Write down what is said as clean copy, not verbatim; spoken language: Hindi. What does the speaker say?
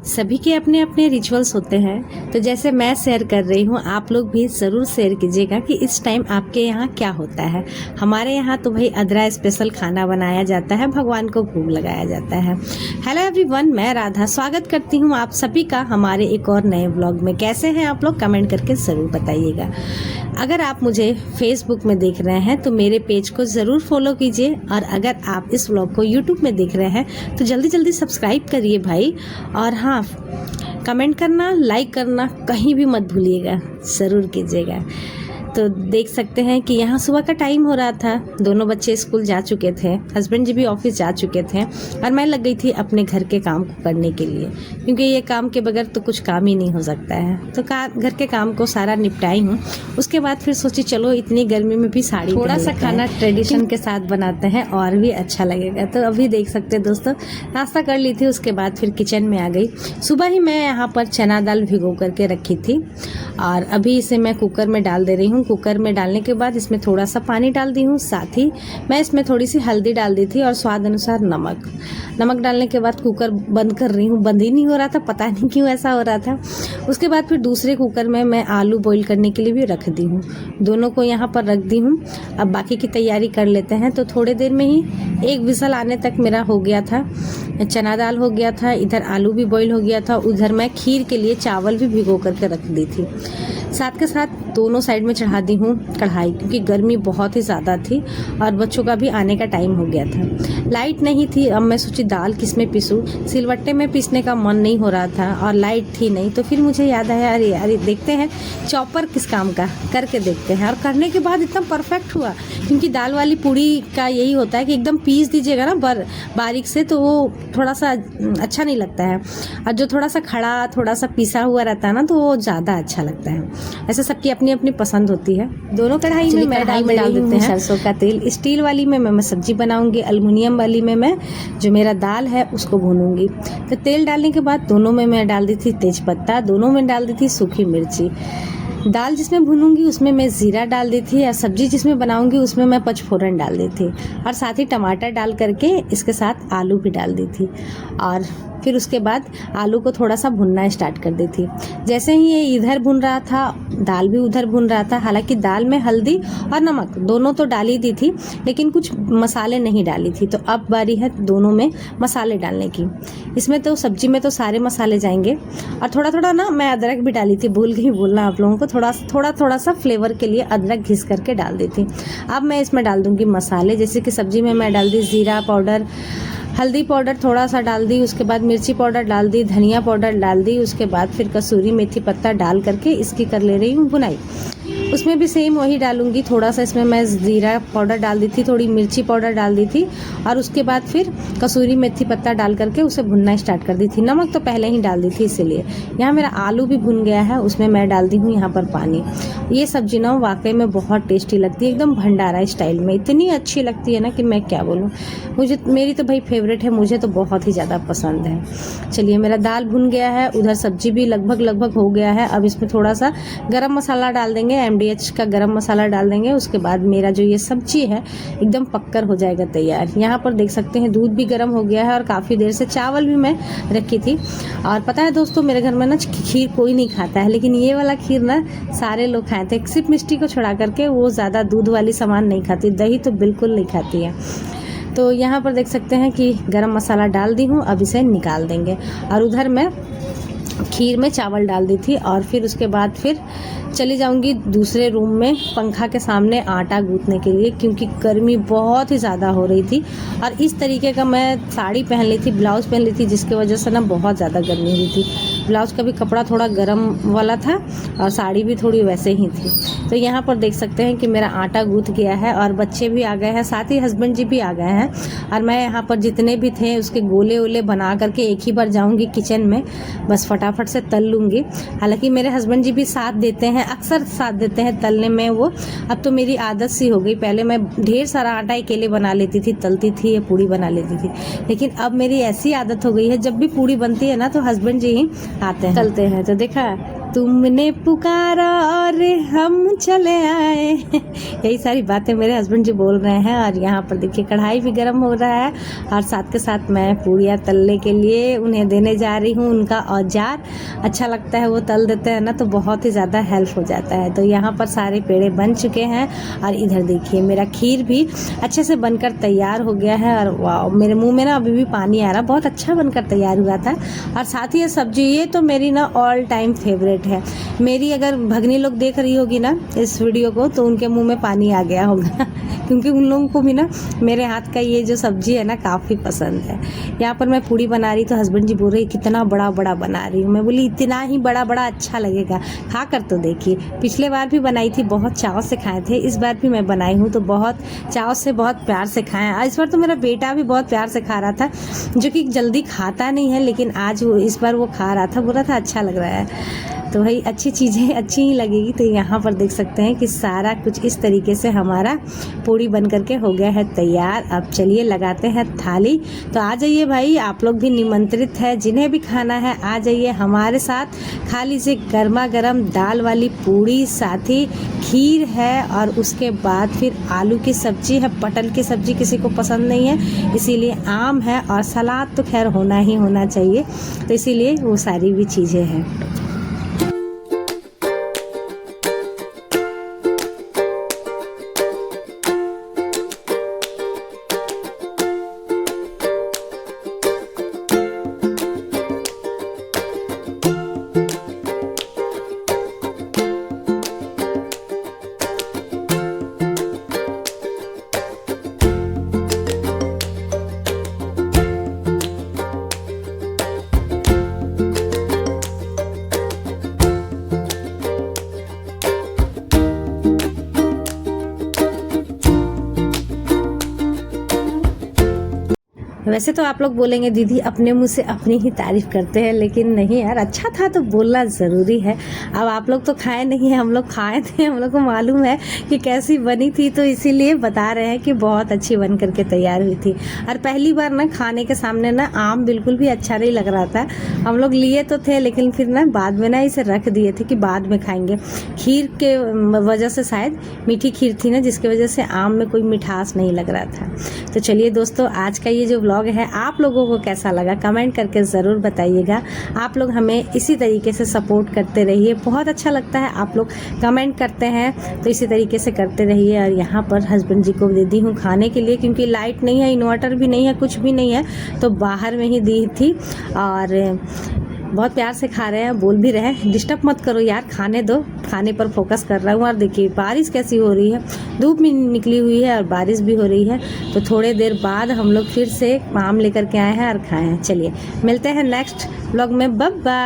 सभी के अपने अपने रिचुअल्स होते हैं, तो जैसे मैं शेयर कर रही हूँ आप लोग भी ज़रूर शेयर कीजिएगा कि इस टाइम आपके यहाँ क्या होता है। हमारे यहाँ तो भाई अदरा स्पेशल खाना बनाया जाता है, भगवान को भोग लगाया जाता है। हेलो एवरीवन, मैं राधा स्वागत करती हूँ आप सभी का हमारे एक और नए व्लॉग में। कैसे हैं आप लोग, कमेंट करके ज़रूर बताइएगा। अगर आप मुझे फेसबुक में देख रहे हैं तो मेरे पेज को ज़रूर फॉलो कीजिए, और अगर आप इस व्लॉग को यूट्यूब में देख रहे हैं तो जल्दी जल्दी सब्सक्राइब करिए भाई। और हाँ, कमेंट करना, लाइक करना कहीं भी मत भूलिएगा, ज़रूर कीजिएगा। तो देख सकते हैं कि यहाँ सुबह का टाइम हो रहा था, दोनों बच्चे स्कूल जा चुके थे, हस्बैंड जी भी ऑफिस जा चुके थे, और मैं लग गई थी अपने घर के काम को करने के लिए, क्योंकि ये काम के बगैर तो कुछ काम ही नहीं हो सकता है। तो घर के काम को सारा निपटाई हूँ। उसके बाद फिर सोची चलो इतनी गर्मी में भी साड़ी थोड़ा सा खाना ट्रेडिशन के साथ बनाते हैं और भी अच्छा लगेगा। तो अभी देख सकते हैं दोस्तों, नाश्ता कर ली थी, उसके बाद फिर किचन में आ गई। सुबह ही मैं यहाँ पर चना दाल भिगो करके रखी थी, और अभी इसे मैं कुकर में डाल दे रही हूँ। कुकर में डालने के बाद इसमें थोड़ा सा पानी डाल दी हूँ, साथ ही मैं इसमें थोड़ी सी हल्दी डाल दी थी और स्वाद अनुसार नमक डालने के बाद कुकर बंद कर रही हूँ। बंद ही नहीं हो रहा था, पता नहीं क्यों ऐसा हो रहा था। उसके बाद फिर दूसरे कुकर में मैं आलू बॉईल करने के लिए भी रख दी हूँ, दोनों को यहाँ पर रख दी हूँ। अब बाकी की तैयारी कर लेते हैं। तो थोड़ी देर में ही एक विसल आने तक मेरा हो गया था, चना दाल हो गया था, इधर आलू भी बॉईल हो गया था, उधर मैं खीर के लिए चावल भी भिगो करके रख दी थी। साथ के साथ दोनों साइड में चढ़ा दी हूँ कढ़ाई, क्योंकि गर्मी बहुत ही ज़्यादा थी और बच्चों का भी आने का टाइम हो गया था। लाइट नहीं थी, अब मैं सोची दाल किस में पीसूँ, सिलवट्टे में पीसने का मन नहीं हो रहा था और लाइट थी नहीं। तो फिर मुझे याद आया, अरे देखते हैं चॉपर किस काम का, करके देखते हैं। और करने के बाद एकदम परफेक्ट हुआ, क्योंकि दाल वाली पूड़ी का यही होता है कि एकदम पीस दीजिएगा ना बारीक से, तो वो थोड़ा सा अच्छा नहीं लगता है, और जो थोड़ा सा खड़ा थोड़ा सा पिसा हुआ रहता है ना, तो वो ज़्यादा अच्छा लगता है। ऐसे सबकी अपनी अपनी पसंद होती है। दोनों कढ़ाई में मैं डाल देते हैं सरसों का तेल। स्टील वाली में मैं सब्जी बनाऊंगी, एल्युमिनियम वाली में मैं जो मेरा दाल है उसको भूनूंगी। तो तेल डालने के बाद दोनों में मैं डाल दी थी तेजपत्ता, दोनों में डाल दी थी सूखी मिर्ची। दाल जिसमें भूनूंगी उसमें मैं ज़ीरा डाल दी थी, और सब्जी जिसमें बनाऊंगी उसमें मैं पचफोरन डाल दी थी, और साथ ही टमाटर डाल करके इसके साथ आलू भी डाल दी थी। और फिर उसके बाद आलू को थोड़ा सा भुनना स्टार्ट कर दी थी। जैसे ही ये इधर भुन रहा था, दाल भी उधर भुन रहा था। हालांकि दाल में हल्दी और नमक दोनों तो डाली दी थी, लेकिन कुछ मसाले नहीं डाली थी। तो अब बारी है दोनों में मसाले डालने की। इसमें तो सब्जी में तो सारे मसाले जाएंगे, और थोड़ा थोड़ा ना मैं अदरक भी डाली थी, भूल गई बोलना आप लोगों को। थोड़ा सा फ्लेवर के लिए अदरक घिस करके डाल दी थी। अब मैं इसमें डाल दूंगी मसाले, जैसे कि सब्जी में मैं डाल दी ज़ीरा पाउडर, हल्दी पाउडर थोड़ा सा डाल दी, उसके बाद मिर्ची पाउडर डाल दी, धनिया पाउडर डाल दी, उसके बाद फिर कसूरी मेथी पत्ता डाल करके इसकी कर ले रही हूँ भुनाई। उसमें भी सेम वही डालूंगी, थोड़ा सा इसमें मैं ज़ीरा पाउडर डाल दी थी, थोड़ी मिर्ची पाउडर डाल दी थी, और उसके बाद फिर कसूरी मेथी पत्ता डाल करके उसे भुनना स्टार्ट कर दी थी। नमक तो पहले ही डाल दी थी, इसीलिए यहाँ मेरा आलू भी भुन गया है, उसमें मैं डाल दी हूँ यहाँ पर पानी। ये सब्जी ना वाकई में बहुत टेस्टी लगती है, एकदम भंडारा स्टाइल में, इतनी अच्छी लगती है ना कि मैं क्या बोलूँ। मेरी तो भाई फेवरेट है, मुझे तो बहुत ही ज़्यादा पसंद है। चलिए, मेरा दाल भुन गया है, उधर सब्जी भी लगभग हो गया है। अब इसमें थोड़ा सा गरम मसाला डाल देंगे, MDH का गरम मसाला डाल देंगे। उसके बाद मेरा जो ये सब्जी है एकदम पक्कर हो जाएगा तैयार। यहाँ पर देख सकते हैं दूध भी गर्म हो गया है, और काफ़ी देर से चावल भी मैं रखी थी। और पता है दोस्तों, मेरे घर में ना खीर कोई नहीं खाता है, लेकिन ये वाला खीर ना सारे लोग खाए थे, सिर्फ मिष्टी को छोड़ा करके। वो ज़्यादा दूध वाली सामान नहीं खाती, दही तो बिल्कुल नहीं खाती है। तो यहाँ पर देख सकते हैं कि गरम मसाला डाल दी हूँ, अब इसे निकाल देंगे। और उधर मैं खीर में चावल डाल दी थी, और फिर उसके बाद फिर चली जाऊंगी दूसरे रूम में पंखा के सामने आटा गूंथने के लिए, क्योंकि गर्मी बहुत ही ज़्यादा हो रही थी। और इस तरीके का मैं साड़ी पहन ली थी, ब्लाउज़ पहन ली थी, जिसकी वजह से ना बहुत ज़्यादा गर्मी हुई थी। ब्लाउज़ का भी कपड़ा थोड़ा गर्म वाला था, और साड़ी भी थोड़ी वैसे ही थी। तो यहाँ पर देख सकते हैं कि मेरा आटा गूंथ गया है, और बच्चे भी आ गए हैं, साथ ही हस्बैंड जी भी आ गए हैं। और मैं यहाँ पर जितने भी थे उसके गोले वोले बना करके एक ही बार जाऊँगी किचन में, बस फटाफट से तल लूँगी। हालांकि मेरे हस्बैंड जी भी साथ देते हैं, अक्सर साथ देते हैं तलने में वो। अब तो मेरी आदत सी हो गई, पहले मैं ढेर सारा आटा अकेले बना लेती थी, तलती थी या पूड़ी बना लेती थी, लेकिन अब मेरी ऐसी आदत हो गई है, जब भी पूड़ी बनती है ना तो हस्बैंड जी ही आते हैं तलते हैं। तो देखा, तुमने पुकारा और हम चले आए। यही सारी बातें मेरे हस्बैंड जी बोल रहे हैं। और यहाँ पर देखिए कढ़ाई भी गर्म हो रहा है और साथ के साथ मैं पूड़ियाँ तलने के लिए उन्हें देने जा रही हूँ। उनका औजार अच्छा लगता है, वो तल देते हैं ना तो बहुत ही ज़्यादा हेल्प हो जाता है। तो यहाँ पर सारे पेड़े बन चुके हैं और इधर देखिए मेरा खीर भी अच्छे से बनकर तैयार हो गया है। और वाह, मेरे मुँह में ना अभी भी पानी आ रहा, बहुत अच्छा बनकर तैयार हुआ था। और साथ ही ये सब्जी, ये तो मेरी ना ऑल टाइम फेवरेट है। मेरी अगर भगनी लोग देख रही होगी ना इस वीडियो को तो उनके मुंह में पानी आ गया होगा क्योंकि उन लोगों को भी ना मेरे हाथ का ये जो सब्जी है ना काफ़ी पसंद है। यहाँ पर मैं पूड़ी बना रही तो हस्बैंड जी बोल रहे कितना बड़ा बड़ा बना रही हूँ। मैं बोली इतना ही बड़ा बड़ा अच्छा लगेगा, खा कर तो देखिए। पिछले बार भी बनाई थी, बहुत चाव से खाए थे। इस बार भी मैं बनाई हूँ तो बहुत चाव से, बहुत प्यार से खाएं। इस बार तो मेरा बेटा भी बहुत प्यार से खा रहा था, जो कि जल्दी खाता नहीं है, लेकिन आज वो इस बार वो खा रहा था, बोल रहा था अच्छा लग रहा है। तो भाई अच्छी चीज़ें अच्छी ही लगेगी। तो यहाँ पर देख सकते हैं कि सारा कुछ इस तरीके से हमारा पूड़ी बन करके हो गया है तैयार। अब चलिए लगाते हैं थाली। तो आ जाइए भाई, आप लोग भी निमंत्रित है, जिन्हें भी खाना है आ जाइए हमारे साथ। खा लीजिए गर्मा गर्म दाल वाली पूड़ी, साथ ही खीर है और उसके बाद फिर आलू की सब्जी है। पटल की सब्जी किसी को पसंद नहीं है, इसीलिए आम है और सलाद तो खैर होना ही होना चाहिए, तो इसीलिए वो सारी भी चीज़ें हैं। वैसे तो आप लोग बोलेंगे दीदी अपने मुंह से अपनी ही तारीफ करते हैं, लेकिन नहीं यार, अच्छा था तो बोलना ज़रूरी है। अब आप लोग तो खाए नहीं है, हम लोग खाए थे, हम लोग को मालूम है कि कैसी बनी थी, तो इसीलिए बता रहे हैं कि बहुत अच्छी बन करके तैयार हुई थी। और पहली बार ना खाने के सामने ना आम बिल्कुल भी अच्छा नहीं लग रहा था। हम लोग लिए तो थे लेकिन फिर ना बाद में ना इसे रख दिए थे कि बाद में खाएंगे। खीर के वजह से, शायद मीठी खीर थी ना, जिसकी वजह से आम में कोई मिठास नहीं लग रहा था। तो चलिए दोस्तों, आज का ये जो व्लॉग है आप लोगों को कैसा लगा कमेंट करके ज़रूर बताइएगा। आप लोग हमें इसी तरीके से सपोर्ट करते रहिए, बहुत अच्छा लगता है आप लोग कमेंट करते हैं, तो इसी तरीके से करते रहिए। और यहाँ पर हस्बैंड जी को दे दी हूँ खाने के लिए, क्योंकि लाइट नहीं है, इन्वर्टर भी नहीं है, कुछ भी नहीं है, तो बाहर में ही दी थी। और बहुत प्यार से खा रहे हैं, बोल भी रहे हैं डिस्टर्ब मत करो यार, खाने दो, खाने पर फोकस कर रहा हूँ। और देखिए बारिश कैसी हो रही है, धूप भी निकली हुई है और बारिश भी हो रही है। तो थोड़े देर बाद हम लोग फिर से आम लेकर के आए हैं और खाए हैं। चलिए मिलते हैं नेक्स्ट व्लॉग में, बाय बाय।